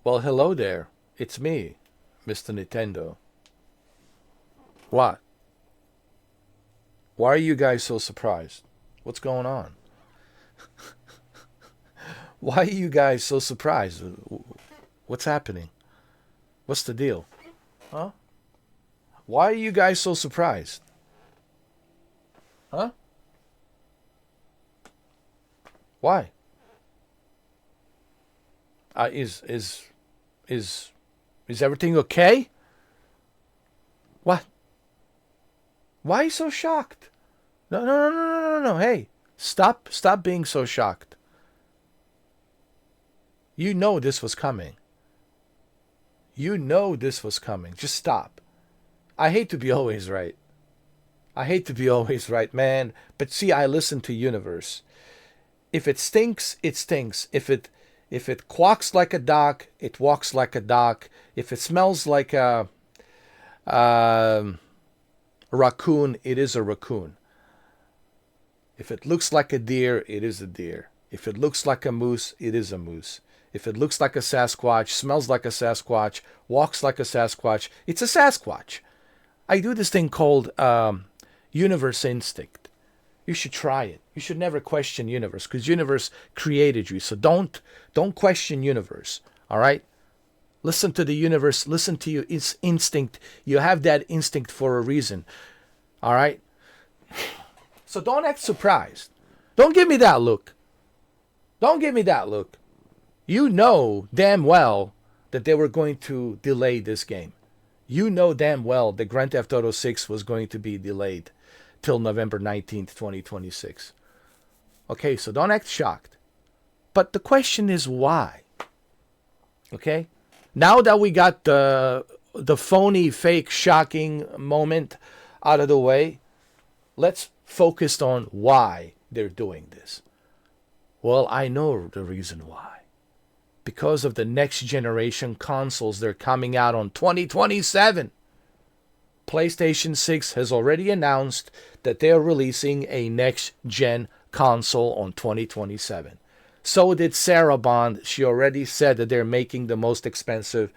Well, hello there. It's me, Mr. Nintendo. What? Why are you guys so surprised? What's going on? Why are you guys so surprised? What's happening? What's the deal? Huh? Why are you guys so surprised? Huh? Why? Uh, is is is is everything okay? What? Why are you so shocked? No, no, no, no, no, no, no. Hey, stop being so shocked. You know this was coming. You know this was coming. Just stop. I hate to be always right. I hate to be always right, man. But see, I listen to universe. If it stinks, it stinks. If it quacks like a duck, it walks like a duck. If it smells like um a raccoon, it is a raccoon. If it looks like a deer, it is a deer. If it looks like a moose, it is a moose. If it looks like a Sasquatch, smells like a Sasquatch, walks like a Sasquatch, it's a Sasquatch. I do this thing called universe instinct. You should try it. You should never question universe because universe created you. So don't question universe. All right? Listen to the universe. Listen to your instinct. You have that instinct for a reason. All right? So don't act surprised. Don't give me that look. Don't give me that look. You know damn well that they were going to delay this game. You know damn well that Grand Theft Auto 6 was going to be delayed till November 19th, 2026. Okay, so don't act shocked. But the question is why? Okay? Now that we got the phony, fake, shocking moment out of the way, let's focus on why they're doing this. Well, I know the reason why. Because of the next generation consoles they're coming out on 2027. PlayStation 6 has already announced that they are releasing a next gen console on 2027. So did Sarah Bond. She already said that they're making the most expensive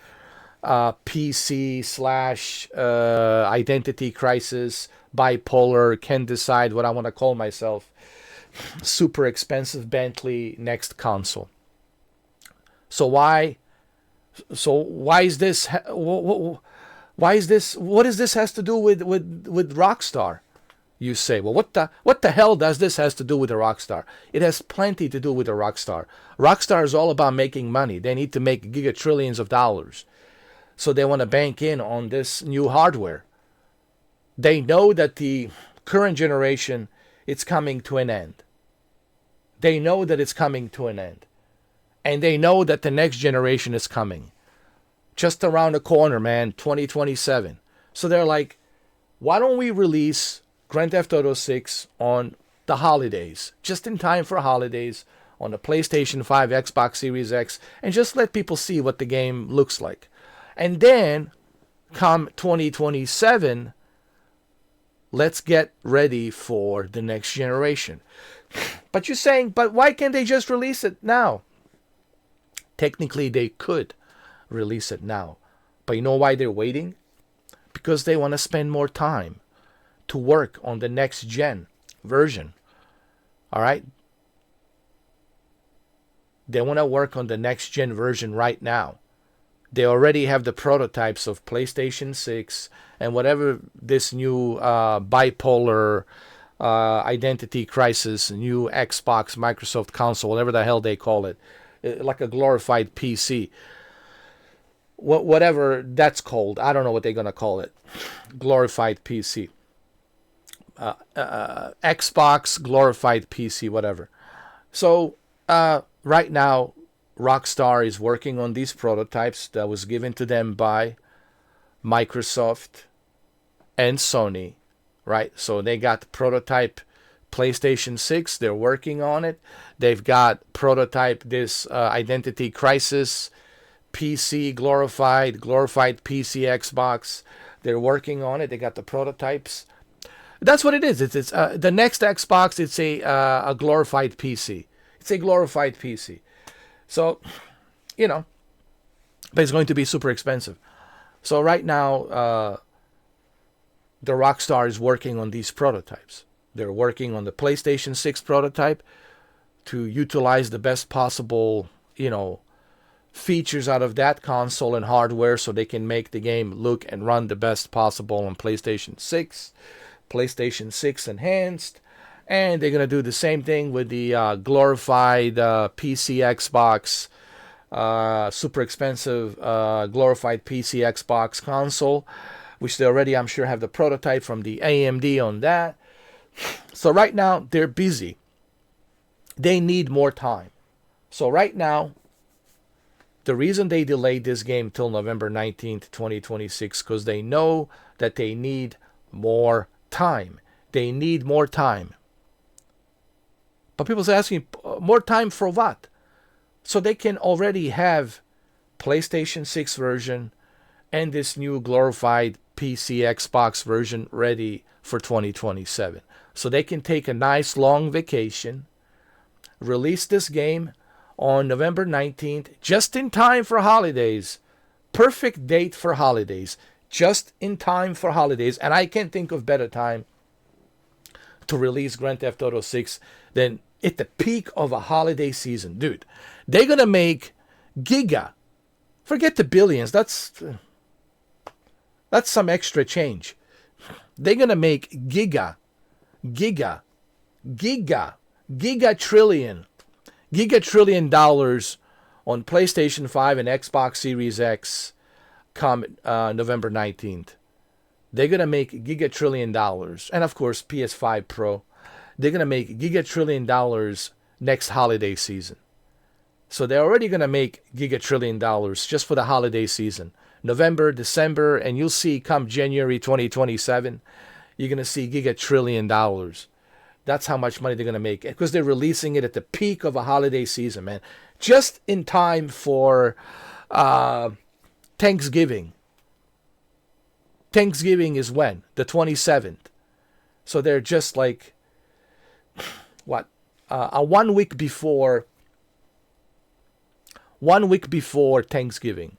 PC slash identity crisis, bipolar, can't decide what I want to call myself, super expensive Bentley next console. So why? So why is this? Why is this? What does this has to do with Rockstar? You say, well, what the hell does this has to do with a Rockstar? It has plenty to do with a Rockstar. Rockstar is all about making money. They need to make gigatrillions of dollars, so they want to bank in on this new hardware. They know that the current generation it's coming to an end. They know that it's coming to an end. And they know that the next generation is coming. Just around the corner, man, 2027. So they're like, why don't we release Grand Theft Auto 6 on the holidays, just in time for holidays, on the PlayStation 5, Xbox Series X, and just let people see what the game looks like. And then, come 2027, let's get ready for the next generation. But you're saying, but why can't they just release it now? Technically, they could release it now. But you know why they're waiting? Because they want to spend more time to work on the next gen version. All right? They want to work on the next gen version right now. They already have the prototypes of PlayStation 6 and whatever this new bipolar identity crisis, new Xbox, Microsoft console, whatever the hell they call it, like a glorified PC. Whatever that's called. I don't know what they're going to call it. Glorified PC. Xbox, glorified PC, whatever. So, right now, Rockstar is working on these prototypes that was given to them by Microsoft and Sony, right? So they got prototype PlayStation 6. They're working on it. They've got prototype this Identity Crisis PC, glorified PC Xbox. They're working on it. They got the prototypes. That's what it is. It's the next Xbox. It's a glorified PC. It's a glorified PC. So, you know, but it's going to be super expensive. So right now, the Rockstar is working on these prototypes. They're working on the PlayStation 6 prototype to utilize the best possible, features out of that console and hardware so they can make the game look and run the best possible on PlayStation 6, PlayStation 6 Enhanced, and they're going to do the same thing with the glorified PC Xbox, super expensive glorified PC Xbox console, which they already, I'm sure, have the prototype from the AMD on that. So right now, they're busy. They need more time. So right now, the reason they delayed this game till November 19th, 2026, because they know that they need more time. They need more time. But people's asking, more time for what? So they can already have PlayStation 6 version and this new glorified PC Xbox version ready for 2027. So they can take a nice long vacation, release this game on November 19th, just in time for holidays. Perfect date for holidays. Just in time for holidays. And I can't think of better time to release Grand Theft Auto 6 than at the peak of a holiday season. Dude, they're going to make giga. Forget the billions. That's some extra change. They're going to make giga trillion dollars on PlayStation 5 and Xbox Series X come November 19th. They're going to make giga-trillion dollars. And of course, PS5 Pro. They're going to make giga-trillion dollars next holiday season. So they're already going to make giga-trillion dollars just for the holiday season. November, December, and you'll see come January 2027, you're going to see giga-trillion dollars. That's how much money they're going to make. Because they're releasing it at the peak of a holiday season, man. Just in time for Thanksgiving. Thanksgiving is when? The 27th. So they're just like, what? 1 week before. 1 week before Thanksgiving.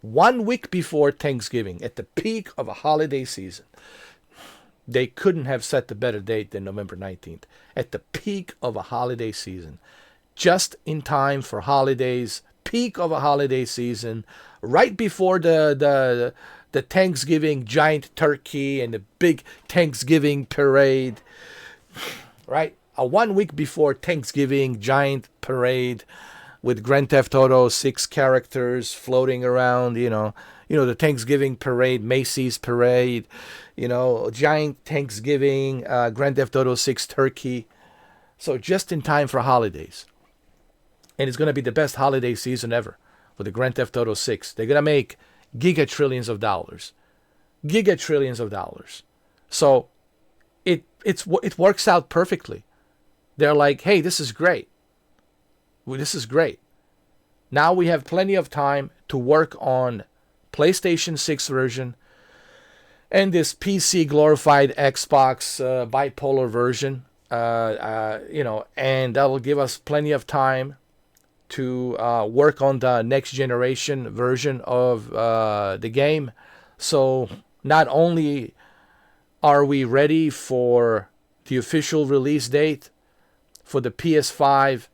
1 week before Thanksgiving, at the peak of a holiday season. They couldn't have set a better date than November 19th. At the peak of a holiday season. Just in time for holidays. Peak of a holiday season. Right before the Thanksgiving giant turkey and the big Thanksgiving parade. Right? 1 week before Thanksgiving giant parade with Grand Theft Auto 6 characters floating around, the Thanksgiving parade, Macy's parade, giant Thanksgiving, Grand Theft Auto 6 turkey. So just in time for holidays. And it's going to be the best holiday season ever for the Grand Theft Auto 6. They're going to make giga-trillions of dollars. Giga-trillions of dollars. So it works out perfectly. They're like, hey, this is great. This is great. Now we have plenty of time to work on PlayStation 6 version and this PC glorified Xbox bipolar version. And that'll give us plenty of time to work on the next generation version of the game. So not only are we ready for the official release date for the PS5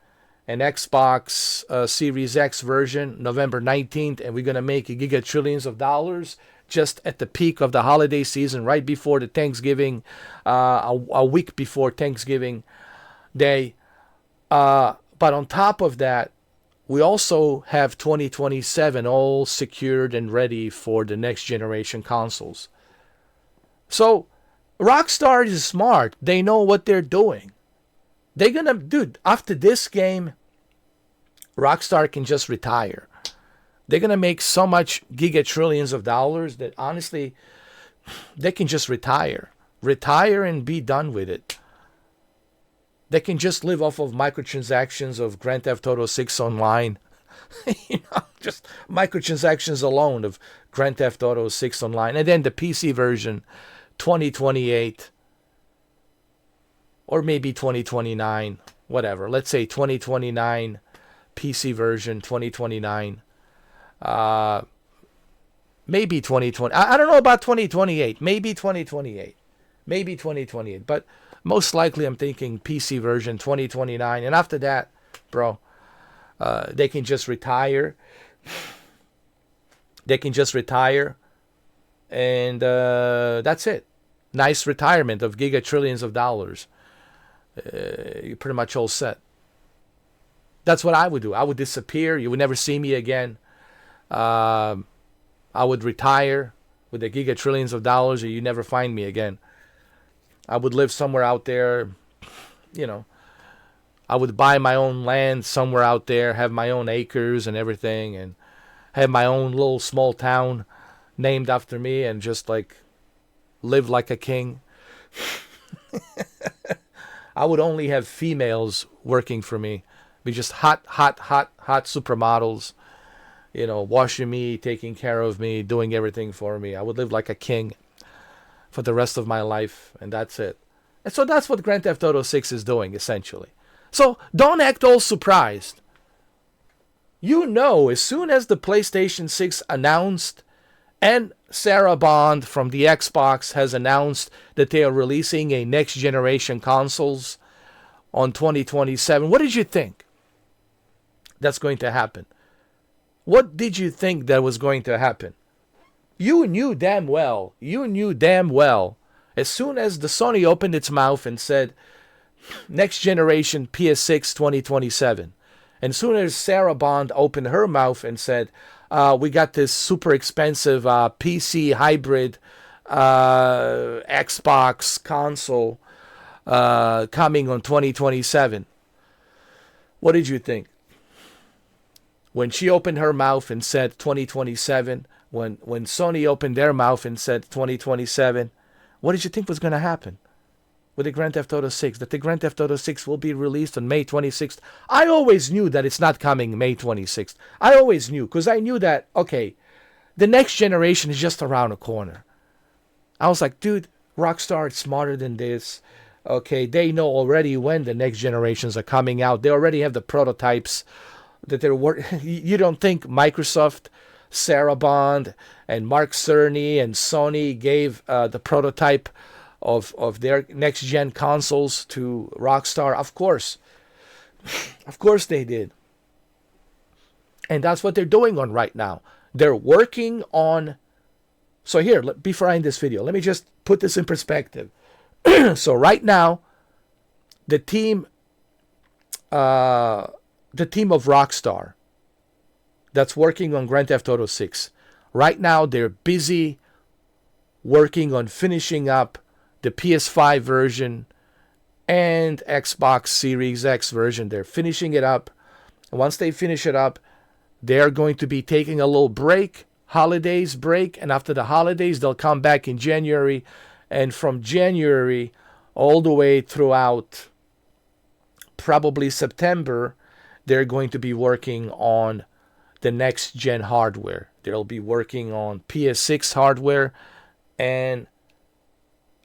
and Xbox Series X version, November 19th, and we're going to make giga-trillions of dollars just at the peak of the holiday season, right before the Thanksgiving, a week before Thanksgiving Day. But on top of that, we also have 2027 all secured and ready for the next generation consoles. So Rockstar is smart. They know what they're doing. They're gonna, dude, after this game, Rockstar can just retire. They're gonna make so much giga-trillions of dollars that honestly, they can just retire. Retire and be done with it. They can just live off of microtransactions of Grand Theft Auto 6 Online. Just microtransactions alone of Grand Theft Auto 6 Online. And then the PC version, 2028. Or maybe 2029, whatever. Let's say 2029 PC version, 2029. Maybe 2020. I don't know about 2028. Maybe 2028. Maybe 2028. But most likely I'm thinking PC version 2029. And after that, bro, they can just retire. They can just retire. And that's it. Nice retirement of gigatrillions of dollars. You're pretty much all set. That's what I would do. I would disappear. You would never see me again. I would retire with the gigatrillions of dollars, or you never find me again. I would live somewhere out there, you know. I would buy my own land somewhere out there, have my own acres and everything, and have my own little small town named after me, and just like live like a king. I would only have females working for me. Be just hot supermodels, you know, washing me, taking care of me, doing everything for me. I would live like a king for the rest of my life, and that's it. And so that's what Grand Theft Auto 6 is doing, essentially. So don't act all surprised. You know, as soon as the PlayStation 6 announced, and Sarah Bond from the Xbox has announced that they are releasing a next generation consoles on 2027, what did you think that's going to happen? What did you think that was going to happen? You knew damn well, as soon as the Sony opened its mouth and said, next generation PS6 2027, and as soon as Sarah Bond opened her mouth and said, we got this super expensive PC hybrid Xbox console coming on 2027, what did you think? When she opened her mouth and said 2027, when Sony opened their mouth and said 2027, what did you think was going to happen with the Grand Theft Auto 6? That the Grand Theft Auto 6 will be released on May 26th. I always knew that it's not coming May 26th. I always knew, because I knew that, okay, the next generation is just around the corner. I was like, dude, Rockstar is smarter than this. Okay, they know already when the next generations are coming out. They already have the prototypes that they're working. You don't think Microsoft, Sarah Bond, and Mark Cerny and Sony gave the prototype of their next gen consoles to Rockstar? Of course. Of course they did. And that's what they're doing on right now. They're working on. So here, before I end this video, let me just put this in perspective. So right now, the team of Rockstar that's working on Grand Theft Auto 6, right now they're busy working on finishing up the PS5 version and Xbox Series X version. They're finishing it up. And once they finish it up, they're going to be taking a little break, holidays break, and after the holidays, they'll come back in January. And from January all the way throughout probably September, they're going to be working on the next gen hardware. They'll be working on PS6 hardware and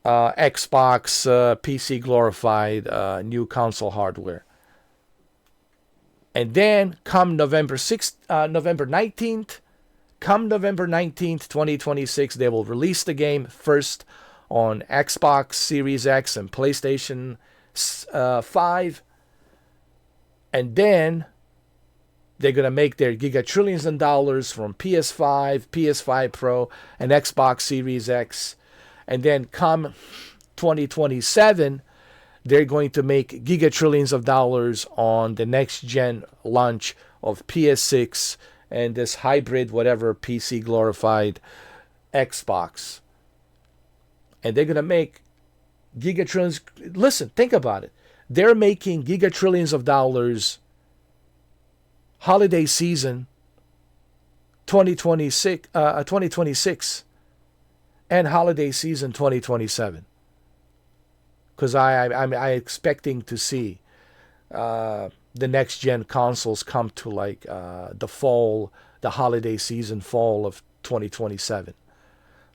Xbox PC glorified new console hardware. And then come November 19th, 2026, they will release the game first on Xbox Series X and PlayStation 5. And then they're going to make their gigatrillions of dollars from PS5, PS5 Pro, and Xbox Series X. And then come 2027, they're going to make gigatrillions of dollars on the next gen launch of PS6 and this hybrid, whatever, PC glorified Xbox. And they're going to make gigatrillions. Listen, think about it. They're making gigatrillions of dollars holiday season 2026 and holiday season 2027. Because I'm expecting to see the next gen consoles come to like the holiday season fall of 2027.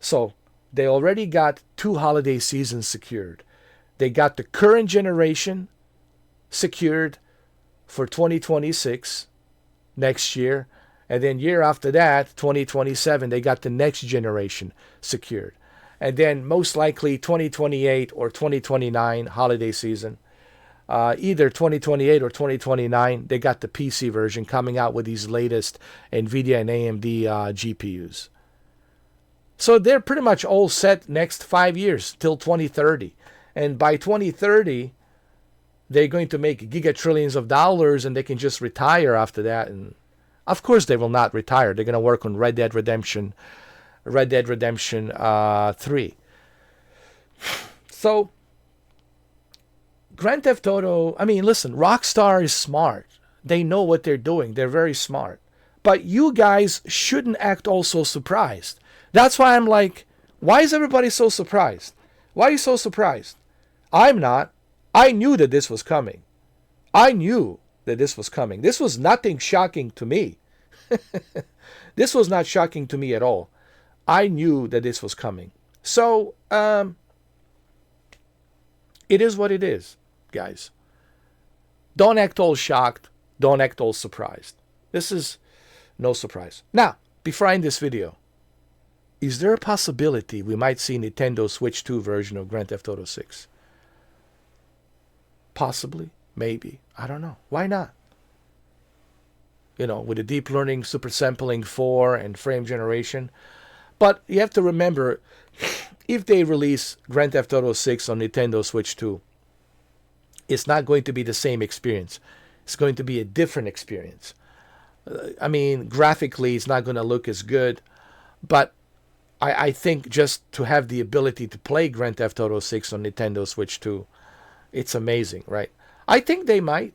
So they already got 2 holiday seasons secured. They got the current generation secured for 2026 next year, And then year after that, 2027, they got the next generation secured. And then most likely 2028 or 2029 holiday season, either 2028 or 2029, they got the PC version coming out with these latest NVIDIA and AMD GPUs. So they're pretty much all set next 5 years till 2030. And by 2030, they're going to make gigatrillions of dollars and they can just retire after that. And of course they will not retire. They're going to work on Red Dead Redemption 3. So Grand Theft Auto, I mean, listen, Rockstar is smart. They know what they're doing. They're very smart. But you guys shouldn't act all so surprised. That's why I'm like, why is everybody so surprised? Why are you so surprised? I'm not. I knew that this was coming. I knew that this was coming. This was nothing shocking to me. This was not shocking to me at all. I knew that this was coming. So, it is what it is, guys. Don't act all shocked. Don't act all surprised. This is no surprise. Now, before I end this video, is there a possibility we might see Nintendo Switch 2 version of Grand Theft Auto 6? Possibly. Maybe. I don't know. Why not? You know, with the deep learning, super sampling 4 and frame generation. But you have to remember, if they release Grand Theft Auto 6 on Nintendo Switch 2, it's not going to be the same experience. It's going to be a different experience. I mean, graphically, it's not going to look as good. But I think just to have the ability to play Grand Theft Auto 6 on Nintendo Switch 2, it's amazing, right? I think they might.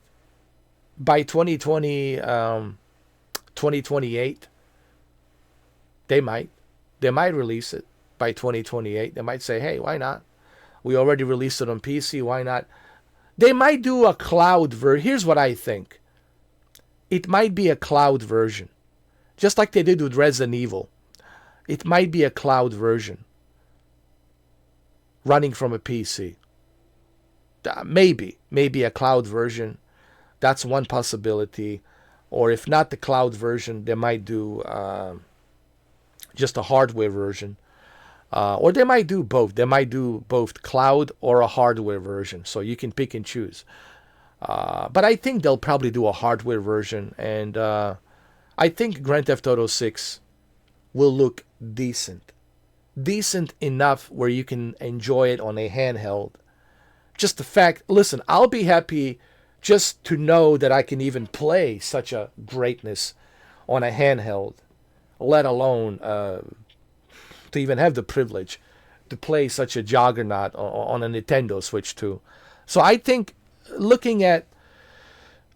By 2028, they might. They might release it by 2028. They might say, hey, why not? We already released it on PC. Why not? They might do a cloud version. Here's what I think. It might be a cloud version. Just like they did with Resident Evil. It might be a cloud version. Running from a PC. Maybe a cloud version. That's one possibility. Or if not the cloud version, they might do just a hardware version. Or they might do both. They might do both cloud or a hardware version. So you can pick and choose. But I think they'll probably do a hardware version. And I think Grand Theft Auto 6 will look decent. Decent enough where you can enjoy it on a handheld. Just the fact, listen, I'll be happy just to know that I can even play such a greatness on a handheld, let alone to even have the privilege to play such a juggernaut on a Nintendo Switch 2. So I think looking at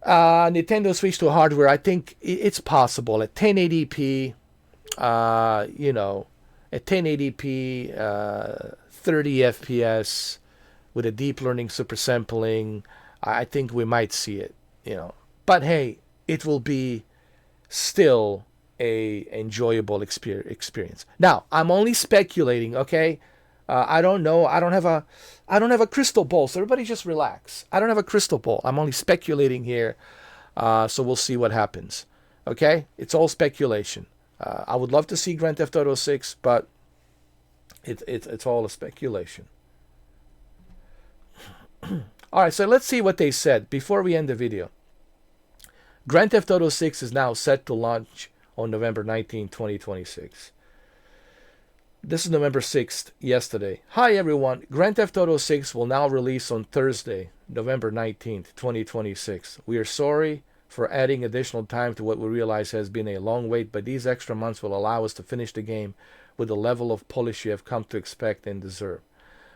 Nintendo Switch 2 hardware, I think it's possible at 1080p, at 1080p, 30 FPS, with a deep learning super sampling, I think we might see it, But hey, it will be still a enjoyable experience. Now, I'm only speculating, okay? I don't know. I don't have a crystal ball. So everybody just relax. I don't have a crystal ball. I'm only speculating here. So we'll see what happens. Okay? It's all speculation. I would love to see Grand Theft Auto 6, but it's all a speculation. All right, so let's see what they said before we end the video. Grand Theft Auto 6 is now set to launch on November 19, 2026. This is November 6th, yesterday. Hi everyone, Grand Theft Auto 6 will now release on Thursday, November 19th, 2026. We are sorry for adding additional time to what we realize has been a long wait, but these extra months will allow us to finish the game with the level of polish you have come to expect and deserve.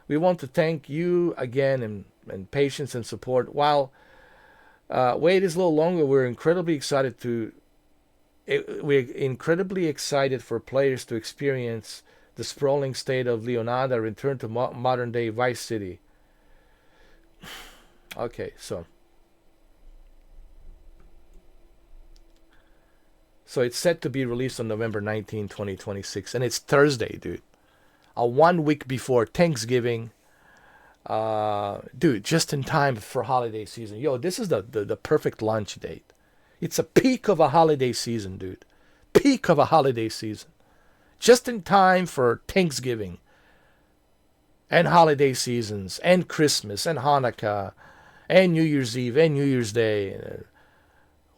We want to thank you again and patience and support. While wait is a little longer, we're incredibly excited for players to experience the sprawling state of Leonardo, return to modern day Vice City. Okay, so it's set to be released on November 19, 2026, and it's Thursday, dude. 1 week before Thanksgiving. Dude, just in time for holiday season. Yo, this is the perfect launch date. It's a peak of a holiday season, dude. peak of a holiday season. Just in time for Thanksgiving and holiday seasons and Christmas and Hanukkah and New Year's Eve and New Year's Day.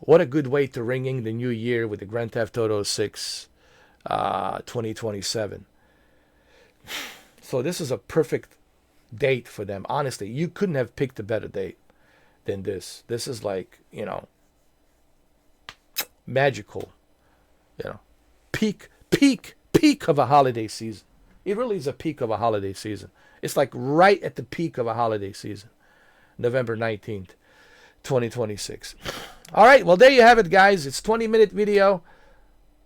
What a good way to ring in the new year with the Grand Theft Auto 6 2027. So this is a perfect date for them. Honestly, you couldn't have picked a better date than this. This is like, magical. Peak of a holiday season. It really is a peak of a holiday season. It's like right at the peak of a holiday season. November 19th, 2026. All right, well, there you have it, guys. It's a 20-minute video.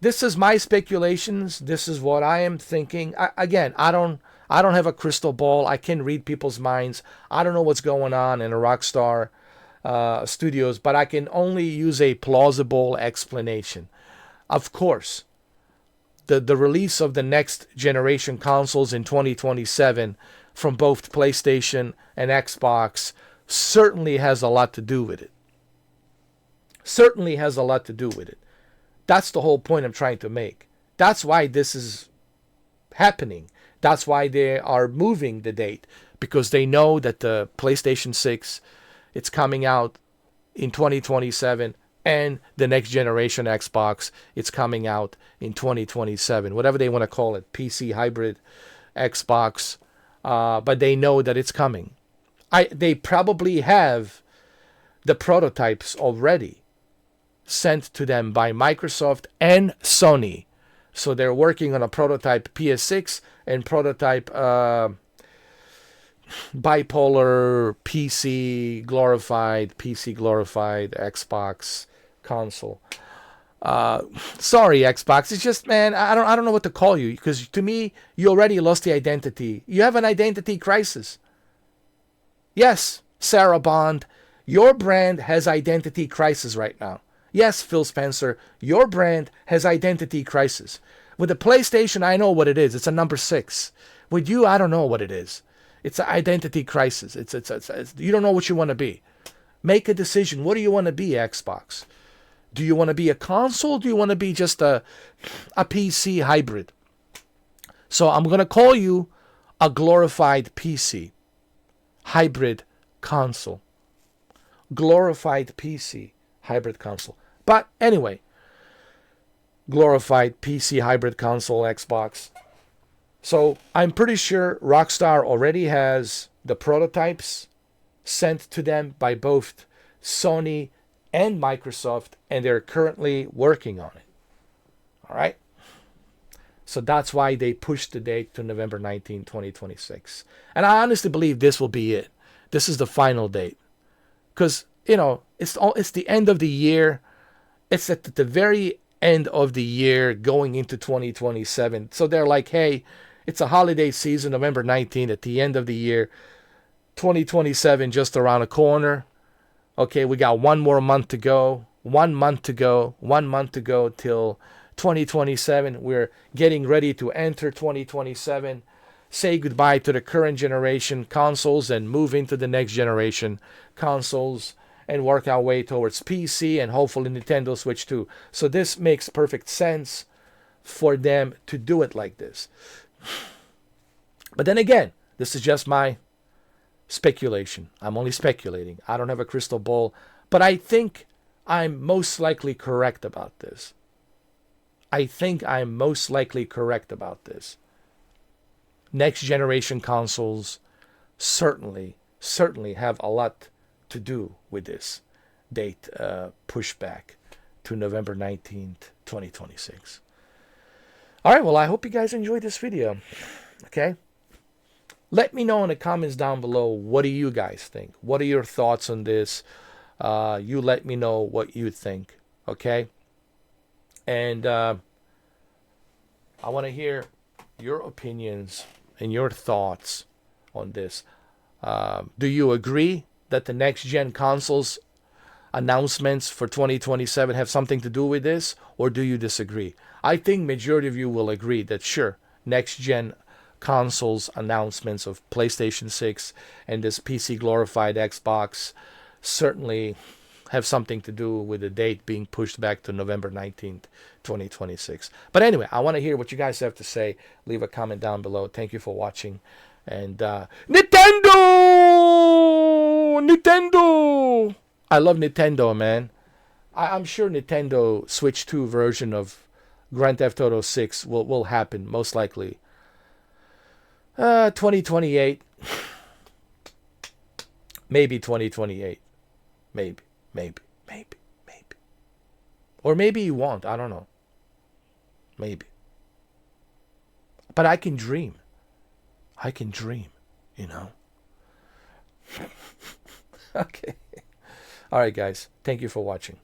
This is my speculations. This is what I am thinking. I don't have a crystal ball. I can read people's minds. I don't know what's going on in a Rockstar Studios, but I can only use a plausible explanation. Of course, the release of the next generation consoles in 2027 from both PlayStation and Xbox certainly has a lot to do with it. Certainly has a lot to do with it. That's the whole point I'm trying to make. That's why this is happening. That's why they are moving the date, because they know that the PlayStation 6, it's coming out in 2027, and the next generation Xbox, it's coming out in 2027. Whatever they want to call it, PC hybrid Xbox, but they know that it's coming. They probably have the prototypes already sent to them by Microsoft and Sony. So they're working on a prototype PS6 and prototype bipolar PC glorified Xbox console. Sorry, Xbox. It's just, man, I don't know what to call you, because to me, you already lost the identity. You have an identity crisis. Yes, Sarah Bond, your brand has identity crisis right now. Yes, Phil Spencer, your brand has identity crisis. With the PlayStation, I know what it is. It's a number 6. With you, I don't know what it is. It's an identity crisis. It's you don't know what you want to be. Make a decision. What do you want to be, Xbox? Do you want to be a console? Do you want to be just a PC hybrid? So I'm going to call you a glorified PC hybrid console. Glorified PC hybrid console. But anyway, glorified PC hybrid console Xbox. So I'm pretty sure Rockstar already has the prototypes sent to them by both Sony and Microsoft, and they're currently working on it. All right? So that's why they pushed the date to November 19, 2026. And I honestly believe this will be it. This is the final date. Because, it's the end of the year. It's at the very end of the year going into 2027. So they're like, hey, it's a holiday season, November 19th, at the end of the year. 2027 just around the corner. Okay, we got one more month to go. 1 month to go. 1 month to go till 2027. We're getting ready to enter 2027. Say goodbye to the current generation consoles and move into the next generation consoles and work our way towards PC and hopefully Nintendo Switch 2. So this makes perfect sense for them to do it like this. But then again, this is just my speculation. I'm only speculating. I don't have a crystal ball, but I think I'm most likely correct about this. Next generation consoles certainly have a lot to do with this date pushback to November 19th, 2026. All right, well, I hope you guys enjoyed this video. Okay? Let me know in the comments down below, what do you guys think? What are your thoughts on this? You let me know what you think. Okay? And I want to hear your opinions and your thoughts on this. Do you agree that the next gen consoles announcements for 2027 have something to do with this, or do you disagree? I think majority of you will agree that sure, next gen consoles announcements of PlayStation 6 and this PC glorified Xbox certainly have something to do with the date being pushed back to November 19th, 2026. But anyway, I want to hear what you guys have to say. Leave a comment down below. Thank you for watching. And Nintendo! Nintendo! I love Nintendo, man. I'm sure Nintendo Switch 2 version of Grand Theft Auto 6 will happen, most likely. 2028. Maybe 2028. Maybe. Or maybe you won't. I don't know. Maybe. But I can dream. You know. Okay. All right, guys. Thank you for watching.